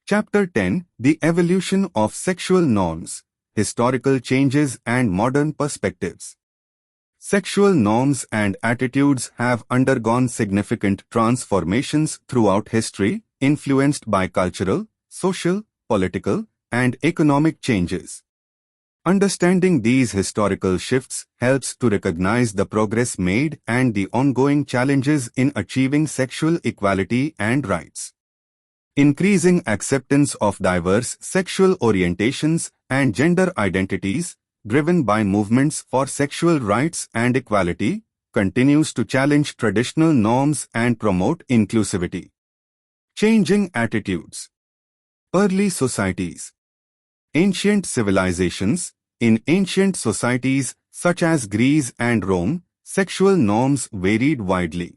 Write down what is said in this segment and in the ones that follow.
Chapter 10: The Evolution of Sexual Norms, Historical Changes and Modern Perspectives. Sexual norms and attitudes have undergone significant transformations throughout history, influenced by cultural, social, political, and economic changes. Understanding these historical shifts helps to recognize the progress made and the ongoing challenges in achieving sexual equality and rights. Increasing acceptance of diverse sexual orientations and gender identities, driven by movements for sexual rights and equality, continues to challenge traditional norms and promote inclusivity. Changing attitudes. Early societies. Ancient civilizations. In ancient societies such as Greece and Rome, sexual norms varied widely.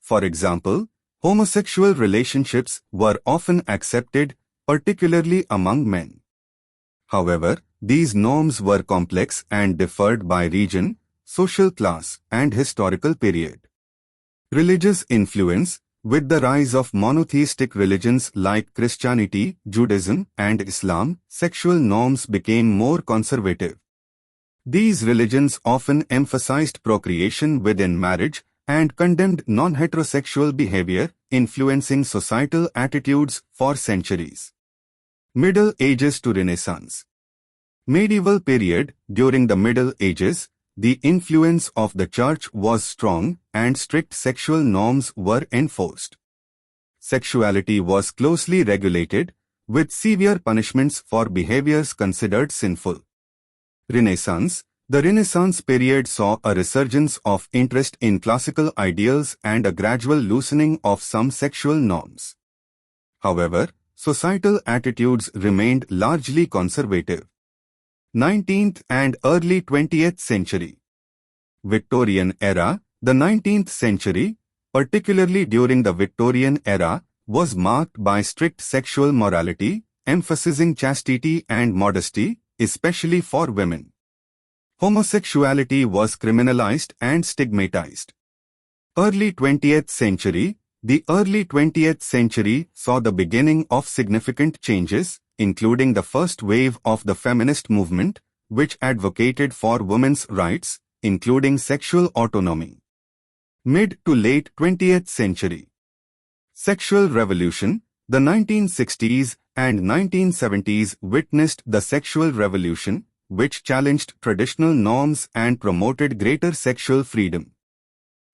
For example, homosexual relationships were often accepted, particularly among men. However, these norms were complex and differed by region, social class, and historical period. Religious influence. With the rise of monotheistic religions like Christianity, Judaism, and Islam, sexual norms became more conservative. These religions often emphasized procreation within marriage and condemned non-heterosexual behavior, influencing societal attitudes for centuries. Middle Ages to Renaissance. Medieval period. During the Middle Ages, the influence of the Church was strong and strict sexual norms were enforced. Sexuality was closely regulated, with severe punishments for behaviors considered sinful. Renaissance. The Renaissance period saw a resurgence of interest in classical ideals and a gradual loosening of some sexual norms. However, societal attitudes remained largely conservative. 19th and early 20th century. Victorian era. The 19th century, particularly during the Victorian era, was marked by strict sexual morality, emphasizing chastity and modesty, especially for women. Homosexuality was criminalized and stigmatized. Early 20th century. The early 20th century saw the beginning of significant changes, including the first wave of the feminist movement, which advocated for women's rights, including sexual autonomy. Mid to late 20th century. Sexual revolution. The 1960s and 1970s witnessed the sexual revolution, which challenged traditional norms and promoted greater sexual freedom.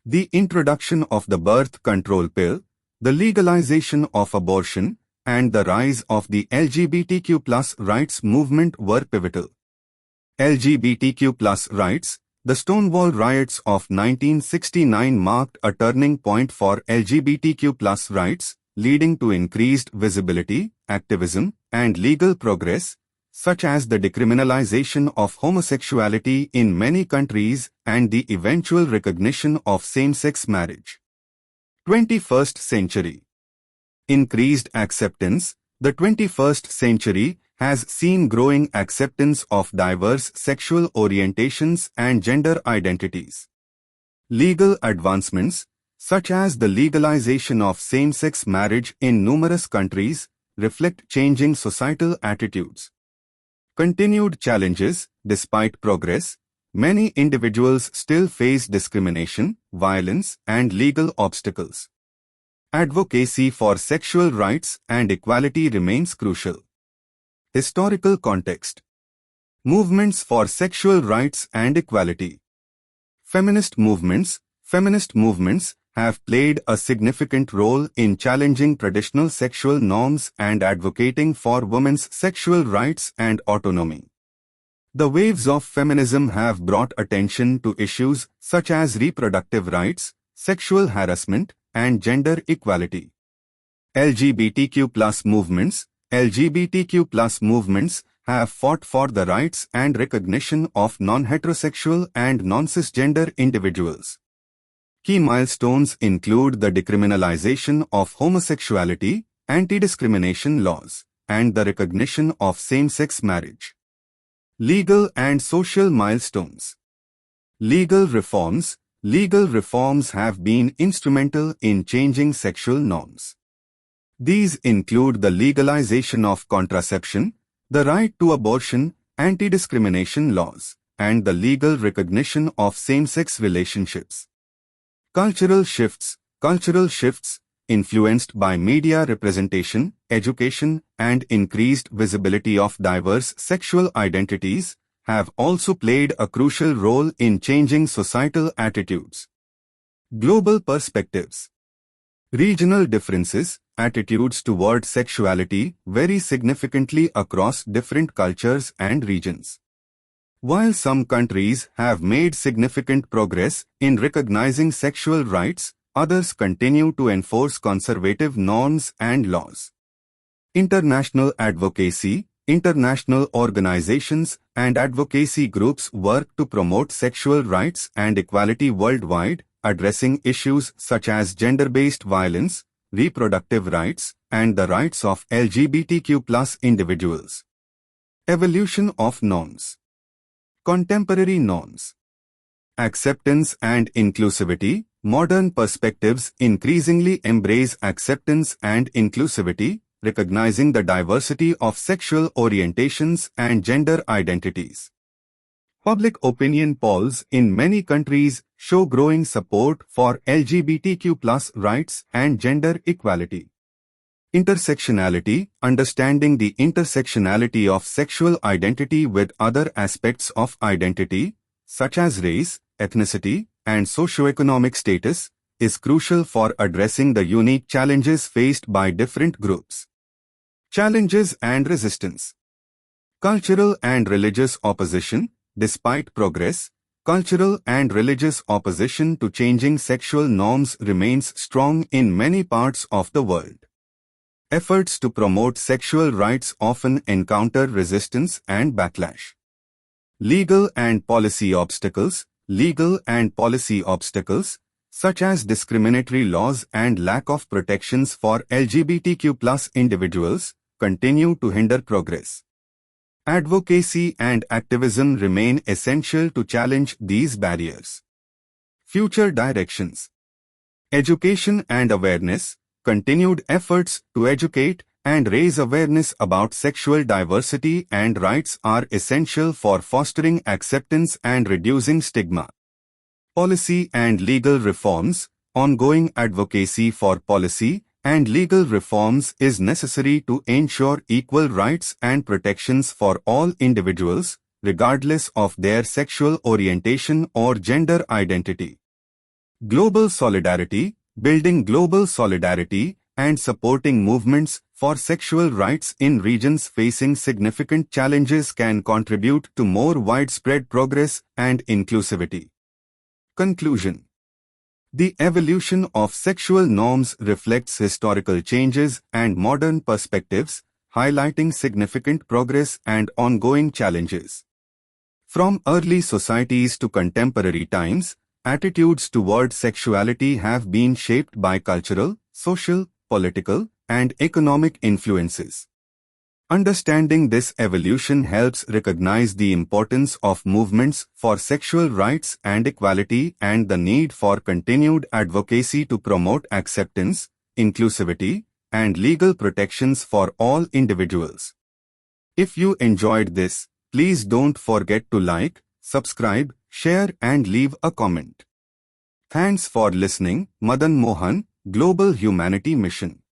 The introduction of the birth control pill, the legalization of abortion, and the rise of the LGBTQ+ rights movement were pivotal. LGBTQ+ rights. The Stonewall riots of 1969 marked a turning point for LGBTQ+ rights, leading to increased visibility, activism, and legal progress, such as the decriminalization of homosexuality in many countries and the eventual recognition of same-sex marriage. 21st century. Increased acceptance. The 21st century has seen growing acceptance of diverse sexual orientations and gender identities. Legal advancements, such as the legalization of same-sex marriage in numerous countries, reflect changing societal attitudes. Continued challenges. Despite progress, many individuals still face discrimination, violence, and legal obstacles. Advocacy for sexual rights and equality remains crucial. Historical context. Movements for sexual rights and equality. Feminist movements. Feminist movements have played a significant role in challenging traditional sexual norms and advocating for women's sexual rights and autonomy. The waves of feminism have brought attention to issues such as reproductive rights, sexual harassment, and gender equality. LGBTQ+ movements. LGBTQ+ movements have fought for the rights and recognition of non-heterosexual and non-cisgender individuals. Key milestones include the decriminalization of homosexuality, anti-discrimination laws, and the recognition of same-sex marriage. Legal and social milestones. Legal reforms. Legal reforms have been instrumental in changing sexual norms. These include the legalization of contraception, the right to abortion, anti-discrimination laws, and the legal recognition of same-sex relationships. Cultural shifts, influenced by media representation, education, and increased visibility of diverse sexual identities, have also played a crucial role in changing societal attitudes. Global perspectives. Regional differences, attitudes toward sexuality vary significantly across different cultures and regions. While some countries have made significant progress in recognizing sexual rights, others continue to enforce conservative norms and laws. International advocacy. International organizations and advocacy groups work to promote sexual rights and equality worldwide, addressing issues such as gender-based violence, reproductive rights, and the rights of LGBTQ+ individuals. Evolution of norms. Contemporary norms. Acceptance and inclusivity. Modern perspectives increasingly embrace acceptance and inclusivity, recognizing the diversity of sexual orientations and gender identities. Public opinion polls in many countries show growing support for LGBTQ+ rights and gender equality. Intersectionality. Understanding the intersectionality of sexual identity with other aspects of identity, such as race, ethnicity, and socioeconomic status, is crucial for addressing the unique challenges faced by different groups. Challenges and resistance. Cultural and religious opposition. Despite progress, cultural and religious opposition to changing sexual norms remains strong in many parts of the world. Efforts to promote sexual rights often encounter resistance and backlash. Legal and policy obstacles. Legal and policy obstacles, such as discriminatory laws and lack of protections for LGBTQ+ individuals, continue to hinder progress. Advocacy and activism remain essential to challenge these barriers. Future directions. Education and awareness. Continued efforts to educate and raise awareness about sexual diversity and rights are essential for fostering acceptance and reducing stigma. Policy and legal reforms. Ongoing advocacy for policy and legal reforms is necessary to ensure equal rights and protections for all individuals, regardless of their sexual orientation or gender identity. Global solidarity. Building global solidarity and supporting movements for sexual rights in regions facing significant challenges can contribute to more widespread progress and inclusivity. Conclusion. The evolution of sexual norms reflects historical changes and modern perspectives, highlighting significant progress and ongoing challenges. From early societies to contemporary times, attitudes toward sexuality have been shaped by cultural, social, political, and economic influences. Understanding this evolution helps recognize the importance of movements for sexual rights and equality and the need for continued advocacy to promote acceptance, inclusivity, and legal protections for all individuals. If you enjoyed this, please don't forget to like, subscribe, share and leave a comment. Thanks for listening. Madan Mohan, Global Humanity Mission.